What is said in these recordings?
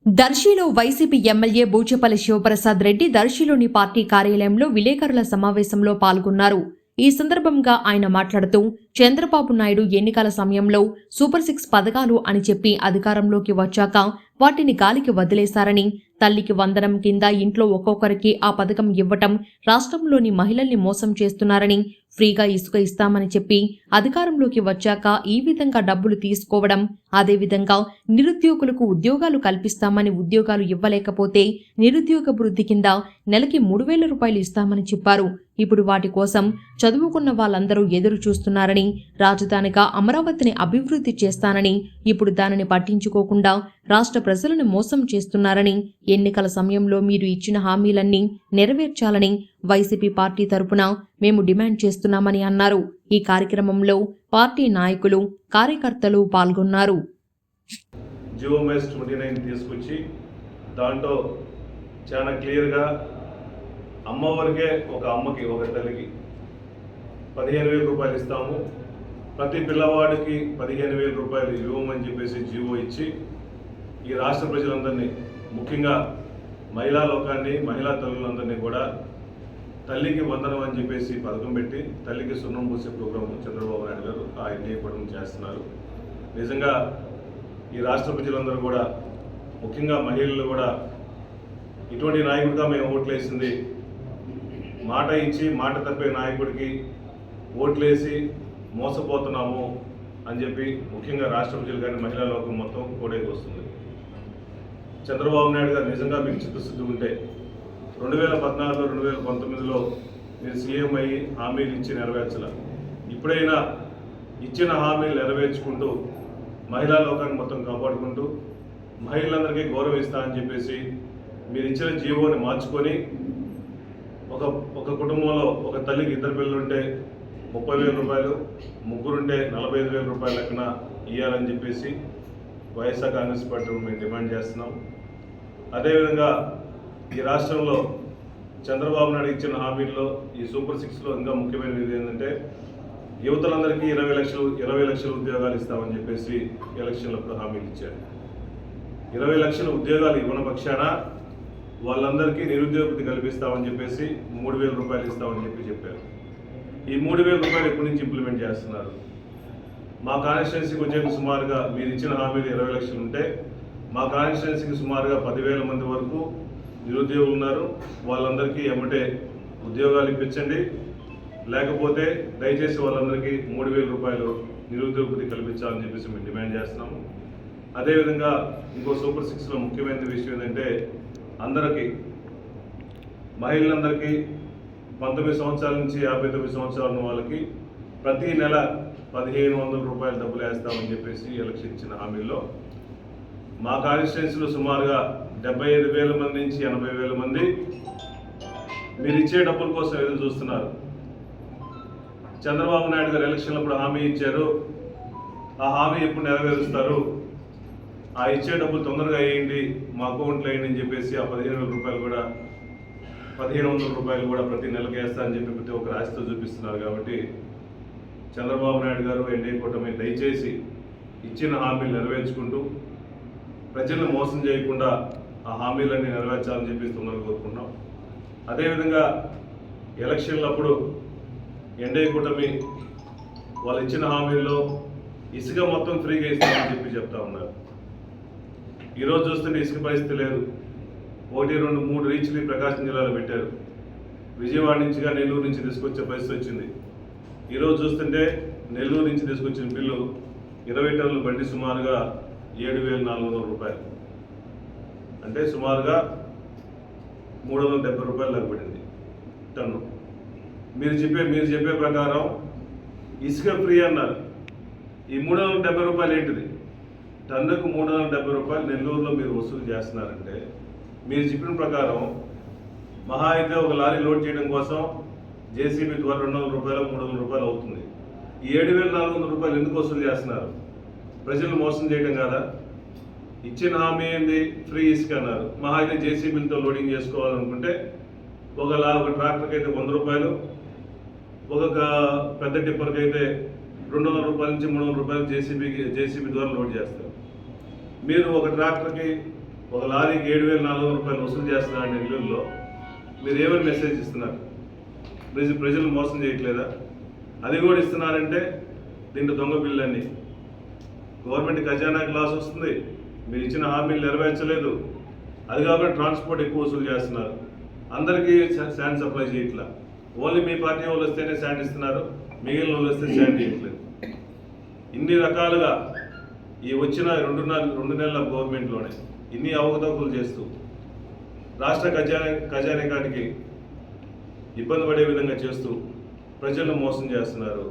దర్శిలో YCP MLA Boochepalli Sivaprasad Reddy దర్శిలోని party కార్యాలయంలో విలేకరుల సమావేశంలో పాల్గొన్నారు. ఈ సందర్భంగా ఆయన మాట్లాడుతూ చంద్రబాబు నాయుడు ఎన్నికల సమయంలో సూపర్ 6 పథకాలు అని చెప్పి అధికారంలోకి వచ్చాక వాటిని గాలికి వదిలేశారని, తల్లికి వందనం కింద ఇంట్లో ఒక్కొక్కరికి ఆ పథకం ఇవ్వటం, రాష్ట్రంలోని మహిళల్ని మోసం చేస్తున్నారని, ఫ్రీగా ఇసుక ఇస్తామని చెప్పి అధికారంలోకి వచ్చాక ఈ విధంగా డబ్బులు తీసుకోవడం, అదేవిధంగా నిరుద్యోగులకు ఉద్యోగాలు కల్పిస్తామని ఉద్యోగాలు ఇవ్వలేకపోతే నిరుద్యోగ వృద్ధి కింద నెలకి 3,000 రూపాయలు ఇస్తామని చెప్పారు. ఇప్పుడు వాటి కోసం చదువుకున్న వాళ్ళందరూ ఎదురు చూస్తున్నారని, రాజధానిగా అమరావతిని అభివృద్ధి చేస్తానని, ఇప్పుడు దానిని పట్టించుకోకుండా రాష్ట్ర ప్రజలను మోసం చేస్తున్నారని, ఎన్నికల సమయంలో మీరు ఇచ్చిన హామీలన్నీ నెరవేర్చాలని వైసీపీ పార్టీ తరపున మేము డిమాండ్ చేస్తున్నామని అన్నారు. ఈ కార్యక్రమంలో పార్టీ నాయకులు, కార్యకర్తలు పాల్గొన్నారు. జియోమెస్ 29 తీసుకొచ్చి దాంట్లో చాలా క్లియర్గా అమ్మవారికే ఒక అమ్మకి ఒక తల్లికి 15,000 రూపాయలు ఇస్తాము, ప్రతి పిల్లవాడికి 15,000 రూపాయలు ఇవ్వమని చెప్పేసి జీవో ఇచ్చి ఈ రాష్ట్ర ప్రజలందరినీ, ముఖ్యంగా మహిళా లోకాన్ని, మహిళా తల్లులందరినీ కూడా తల్లికి వందనం అని చెప్పేసి పథకం పెట్టి తల్లికి సున్నం పూసే ప్రోగ్రాం చంద్రబాబు నాయుడు గారు ఆ ఎన్డీఏ కూటమి చేస్తున్నారు. నిజంగా ఈ రాష్ట్ర ప్రజలందరూ కూడా, ముఖ్యంగా మహిళలు కూడా ఇటువంటి నాయకుడిగా మేము ఓట్లేసింది, మాట ఇచ్చి మాట తప్పే నాయకుడికి ఓట్లేసి మోసపోతున్నాము అని చెప్పి ముఖ్యంగా రాష్ట్ర ప్రజలు కానీ మహిళా లోకం మొత్తం కోడేకి వస్తుంది. చంద్రబాబు నాయుడు గారు నిజంగా మీకు చిత్తశుద్ధి ఉంటే 2014, 2019లో మీరు సీఎం అయ్యి హామీలు ఇచ్చి నెరవేర్చాల. ఇప్పుడైనా ఇచ్చిన హామీలు నెరవేర్చుకుంటూ మహిళా లోకాన్ని మొత్తం కాపాడుకుంటూ మహిళలందరికీ గౌరవం ఇస్తా అని చెప్పేసి మీరు ఇచ్చిన జీవోని మార్చుకొని ఒక కుటుంబంలో ఒక తల్లికి 2 పిల్లలుంటే 30,000 రూపాయలు, ముగ్గురుంటే 45,000 రూపాయల లెక్కన ఇవ్వాలని చెప్పేసి వైఎస్ఆర్ కాంగ్రెస్ పార్టీ మేము డిమాండ్ చేస్తున్నాం. అదేవిధంగా ఈ రాష్ట్రంలో చంద్రబాబు నాయుడు ఇచ్చిన హామీల్లో ఈ సూపర్ 6లో ఇంకా ముఖ్యమైనది ఏంటంటే యువతలందరికీ 20 లక్షల ఉద్యోగాలు ఇస్తామని చెప్పేసి ఎలక్షన్లప్పుడు హామీలు ఇచ్చారు. 20 లక్షల ఉద్యోగాలు ఇవ్వని పక్షాన వాళ్ళందరికీ నిరుద్యోగతి కల్పిస్తామని చెప్పేసి 3,000 రూపాయలు ఇస్తామని చెప్పారు. ఈ 3,000 రూపాయలు ఎప్పటి నుంచి ఇంప్లిమెంట్ చేస్తున్నారు? మా కాన్స్టిట్యున్సీకి వచ్చేది సుమారుగా మీరు ఇచ్చిన హామీలు 20 లక్షలు ఉంటే మా కాన్స్టిట్యున్సీకి సుమారుగా 10,000 మంది వరకు నిరుద్యోగులు ఉన్నారు. వాళ్ళందరికీ ఎమ్మటే ఉద్యోగాలు ఇప్పించండి, లేకపోతే దయచేసి వాళ్ళందరికీ 3,000 రూపాయలు నిరుద్యోగతి కల్పించాలని చెప్పేసి మేము డిమాండ్ చేస్తున్నాము. అదేవిధంగా ఇంకో సూపర్ 6లో ముఖ్యమైన విషయం ఏంటంటే అందరికీ, మహిళలందరికీ 19 సంవత్సరాల నుంచి 59 సంవత్సరాల ఉన్న వాళ్ళకి ప్రతి నెల 1,500 రూపాయలు డబ్బులు వేస్తామని చెప్పేసి ఎలక్షన్ ఇచ్చిన హామీల్లో మా కాన్స్టిట్యున్సీలో సుమారుగా 75,000 మంది నుంచి 80,000 మంది మీరు ఇచ్చే డబ్బుల కోసం ఎదురు చూస్తున్నారు. చంద్రబాబు నాయుడు గారు ఎలక్షన్లప్పుడు హామీ ఇచ్చారు, ఆ హామీ ఎప్పుడు నెరవేరుస్తారు, ఆ ఇచ్చే డబ్బులు తొందరగా వేయండి, మా అకౌంట్లో వేయండి అని చెప్పేసి ఆ 15,000 రూపాయలు కూడా 1,500 రూపాయలు కూడా ప్రతి నెలకు వేస్తా అని చెప్పి ప్రతి ఒక్క రాశితో చూపిస్తున్నారు. కాబట్టి చంద్రబాబు నాయుడు గారు, ఎన్డీఏ కూటమి దయచేసి ఇచ్చిన హామీలు నెరవేర్చుకుంటూ ప్రజలను మోసం చేయకుండా ఆ హామీలన్నీ నెరవేర్చాలని చెప్పి తొందరగా కోరుకుంటున్నాం. అదేవిధంగా ఎలక్షన్లప్పుడు ఎన్డీఏ కూటమి వాళ్ళు ఇచ్చిన హామీల్లో ఇసుక మొత్తం ఫ్రీగా ఇస్తామని చెప్పి చెప్తా ఉన్నారు. ఈరోజు చూస్తుంటే ఇసుక పరిస్థితి లేదు. 1, 2, 3 రీచ్లు ప్రకాశం జిల్లాలో పెట్టారు. విజయవాడ నుంచి నెల్లూరు నుంచి తీసుకొచ్చే పరిస్థితి వచ్చింది. ఈరోజు చూస్తుంటే నెల్లూరు నుంచి తీసుకొచ్చిన బిల్లు 20 టన్నుల బండి సుమారుగా 7,400 రూపాయలు, అంటే సుమారుగా 370 రూపాయలు దాకా పడింది టన్ను. మీరు చెప్పే ప్రకారం ఇసుక ఫ్రీ అన్నారు. ఈ 370 రూపాయలు ఏంటిది? టన్నుకు 370 రూపాయలు నెల్లూరులో మీరు వసూలు చేస్తున్నారంటే మీరు చెప్పిన ప్రకారం మహా అయితే ఒక లారీ లోడ్ చేయడం కోసం జేసీబీ ద్వారా 200 రూపాయలు 300 రూపాయలు అవుతుంది. ఈ 7,400 రూపాయలు ఎందుకు వసూలు చేస్తున్నారు? ప్రజలను మోసం చేయడం కాదా? ఇచ్చిన హామీ ఏంది? ఫ్రీ ఇసుక అన్నారు. మహా అయితే జేసీబీలతో లోడింగ్ చేసుకోవాలనుకుంటే ఒక ట్రాక్టర్కి అయితే 100 రూపాయలు, ఒక పెద్ద టిప్పర్కి అయితే 200 రూపాయల నుంచి 300 రూపాయలు జేసీబీ ద్వారా లోడ్ చేస్తారు. మీరు ఒక ట్రాక్టర్కి ఒక లారీకి 7,400 రూపాయలు వసూలు చేస్తున్నారు నెల్లూరులో. మీరు ఏమని మెసేజ్ ఇస్తున్నారు? ప్రజలు మోసం చేయట్లేదా? అది కూడా ఇస్తున్నారంటే దీంట్లో దొంగ బిల్లులన్నీ. గవర్నమెంట్ ఖజానాకి లాస్ వస్తుంది, మీరు ఇచ్చిన హామీలు నెరవేర్చలేదు. అది కాకుండా ట్రాన్స్పోర్ట్ ఎక్కువ వసూలు చేస్తున్నారు, అందరికీ శాండ్ సప్లై చేయట్లా. ఓన్లీ మీ పార్టీ వాళ్ళు వస్తేనే శాండ్ ఇస్తున్నారు, మిగిలిన వాళ్ళు వస్తే శాండ్ చేయట్లేదు. ఇన్ని రకాలుగా ఈ వచ్చిన రెండు నెలల గవర్నమెంట్లోనే ఇన్ని అవకతవకలు చేస్తూ రాష్ట్ర ఖజానానికి ఇబ్బంది పడే విధంగా చేస్తూ ప్రజలను మోసం చేస్తున్నారు.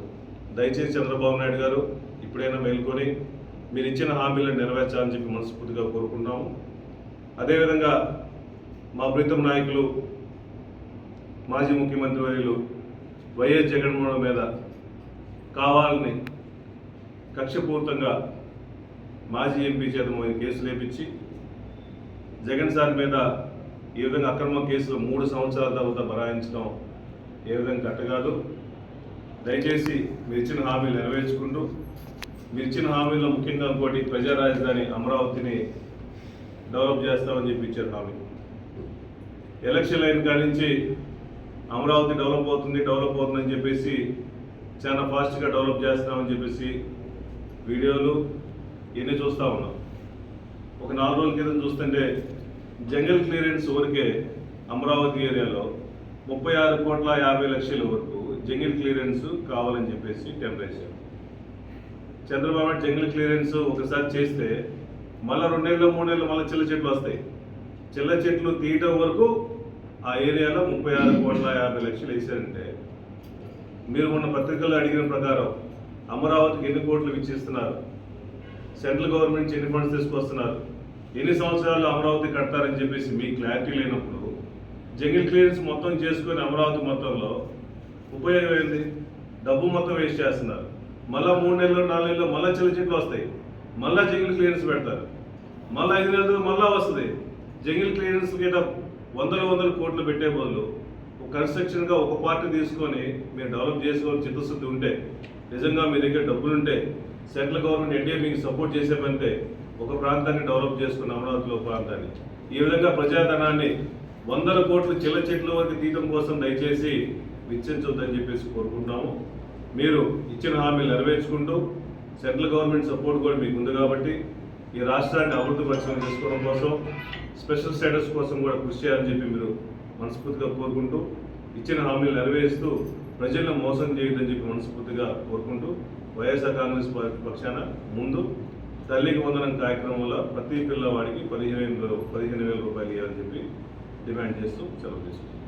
దయచేసి చంద్రబాబు నాయుడు గారు ఇప్పుడైనా మేల్కొని మీరు ఇచ్చిన హామీలను నెరవేర్చాలని చెప్పి మనస్ఫూర్తిగా కోరుకుంటున్నాము. అదేవిధంగా మా ప్రీతం నాయకులు మాజీ ముఖ్యమంత్రి వర్యులు వైఎస్ జగన్మోహన్ మీద కావాలని కక్షపూర్తంగా మాజీ ఎంపీ చేత కేసులు వేపించి జగన్ సార్ మీద ఈ విధంగా అక్రమ కేసులు 3 సంవత్సరాల తర్వాత బరాయించడం ఏ విధంగా కట్టగాదు. దయచేసి మీరు ఇచ్చిన హామీలు నెరవేర్చుకుంటూ, మీరు ఇచ్చిన హామీల్లో ముఖ్యంగా ఇంకోటి ప్రజా రాజధాని అమరావతిని డెవలప్ చేస్తామని చెప్పి ఇచ్చారు హామీ. ఎలక్షన్ లైన్ కాడి నుంచి అమరావతి డెవలప్ అవుతుందని చెప్పేసి చాలా ఫాస్ట్గా డెవలప్ చేస్తామని చెప్పేసి వీడియోలు ఇవన్నీ చూస్తూ ఉన్నాం. ఒక 4 రోజుల క్రితం చూస్తుంటే జంగల్ క్లియరెన్స్ వరకే అమరావతి ఏరియాలో 36,50,00,000 వరకు జంగిల్ క్లియరెన్స్ కావాలని చెప్పేసి temperature. Chandrababu Naidu jungle clearance ఒకసారి చేస్తే మళ్ళీ 2 నెలలు 3 నెలలు మళ్ళీ చిల్ల చెట్లు వస్తాయి. చిల్ల చెట్లు తీయటం వరకు ఆ ఏరియాలో 36,50,00,000 వేసారంటే మీరు మొన్న పత్రికల్లో అడిగిన ప్రకారం అమరావతికి ఎన్ని కోట్లు ఇచ్చిస్తున్నారు, సెంట్రల్ గవర్నమెంట్ నుంచి ఎన్ని ఫండ్స్ తీసుకొస్తున్నారు, ఎన్ని సంవత్సరాలు అమరావతి కడతారని చెప్పేసి మీకు క్లారిటీ లేనప్పుడు జంగిల్ క్లియరెన్స్ మొత్తం చేసుకొని అమరావతి మొత్తంలో ఉపయోగం ఏంది? డబ్బు మొత్తం వేస్ట్ చేస్తున్నారు. మళ్ళీ 3 నెలలు 4 నెలలు మళ్ళీ చిల్ల చెట్లు వస్తాయి, మళ్ళీ జంగిల్ క్లియరెన్స్ పెడతారు, మళ్ళీ 5 నెలలు మళ్ళీ వస్తుంది. జంగిల్ క్లియరెన్స్ కింద వందల కోట్లు పెట్టే బదులు ఒక కన్స్ట్రక్షన్గా ఒక పార్టీ తీసుకొని మీరు డెవలప్ చేసుకోవాలని చిత్తశుద్ధి ఉంటే, నిజంగా మీ దగ్గర డబ్బులుంటే, సెంట్రల్ గవర్నమెంట్ ఎన్డీఏ మీకు సపోర్ట్ చేసేమంటే ఒక ప్రాంతాన్ని డెవలప్ చేసుకున్న అమరావతిలో ప్రాంతాన్ని ఈ విధంగా ప్రజాధనాన్ని 100 కోట్లు చిల్ల చెట్ల వరకు తీయడం కోసం దయచేసి వెచ్చించొద్దని చెప్పేసి కోరుకుంటున్నాము. మీరు ఇచ్చిన హామీలు నెరవేర్చుకుంటూ సెంట్రల్ గవర్నమెంట్ సపోర్ట్ కూడా మీకు ఉంది కాబట్టి ఈ రాష్ట్రాన్ని అభివృద్ధి పరిశ్రమ చేసుకోవడం కోసం, స్పెషల్ స్టేటస్ కోసం కూడా కృషి చేయాలని చెప్పి మీరు మనస్ఫూర్తిగా కోరుకుంటూ, ఇచ్చిన హామీలు నెరవేరుస్తూ ప్రజలను మోసం చేయొద్దని చెప్పి మనస్ఫూర్తిగా కోరుకుంటూ, వైఎస్ఆర్ కాంగ్రెస్ పార్టీ పక్షాన ముందు తల్లికి వందనం కార్యక్రమంలో ప్రతి పిల్లవాడికి 15,000 రూపాయలు ఇవ్వాలని చెప్పి డిమాండ్ చేస్తూ సెలవు తీసుకుంటాం.